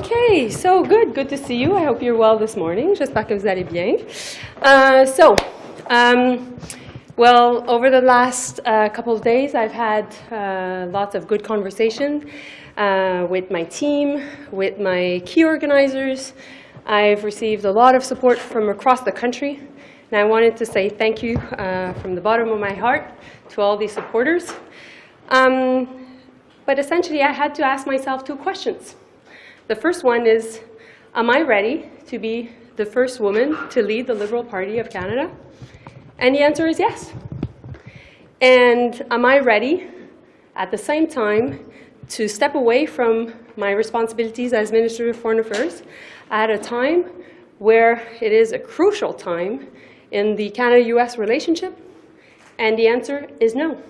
Okay, so good to see you. I hope you're well this morning. J'espère que vous allez bien. Well, over the last couple of days, I've had lots of good conversation with my team, with my key organizers. I've received a lot of support from across the country, and I wanted to say thank you from the bottom of my heart to all these supporters. But essentially, I had to ask myself two questions. The first one is, am I ready to be the first woman to lead the Liberal Party of Canada? And the answer is yes. And am I ready, at the same time, to step away from my responsibilities as Minister of Foreign Affairs at a time where it is a crucial time in the Canada-US relationship? And the answer is no.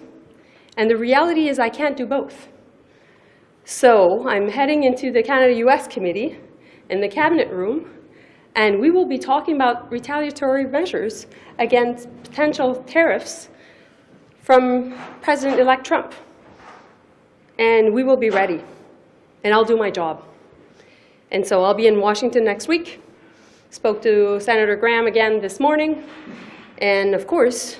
And the reality is I can't do both. So I'm heading into the Canada-US Committee in the Cabinet room, and we will be talking about retaliatory measures against potential tariffs from President-elect Trump. And we will be ready, and I'll do my job. And so I'll be in Washington next week. Spoke to Senator Graham again this morning, and of course,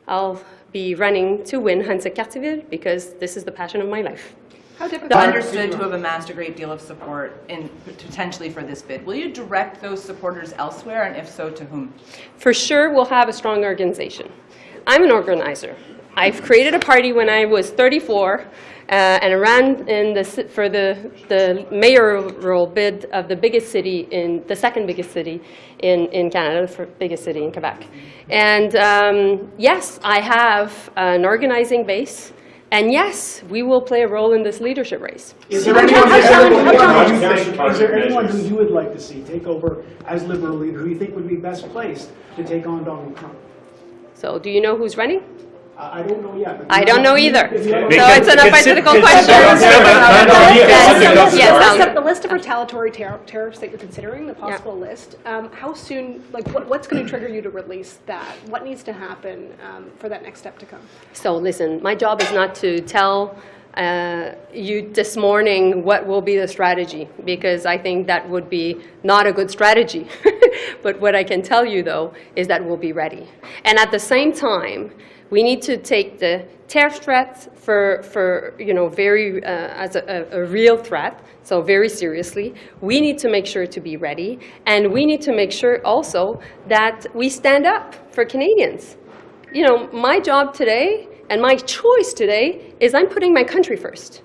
I'll be running to win Hansik-Cartierville because this is the passion of my life. How difficult? Understood to have amassed a great deal of support potentially for this bid. Will you direct those supporters elsewhere, and if so, to whom? For sure, we'll have a strong organization. I'm an organizer. I've created a party when I was 34, and I ran for the mayoral bid of the biggest city the second biggest city in Canada, the biggest city in Quebec. And yes, I have an organizing base. And yes, we will play a role in this leadership race. Is there anyone who you would like to see take over as Liberal leader who you think would be best placed to take on Donald Trump? So do you know who's running? I don't know yet. I don't know either. So it's an hypothetical question. The list of retaliatory tariffs that you're considering, the possible list, how soon, like what's going to trigger you to release that? What needs to happen for that next step to come? So listen, my job is not to tell you this morning what will be the strategy, because I think that would be not a good strategy. But what I can tell you, though, is that we'll be ready. And at the same time, we need to take the tariff threat very as a real threat, so very seriously. We need to make sure to be ready, and we need to make sure also that we stand up for Canadians. You know, my job today and my choice today is I'm putting my country first.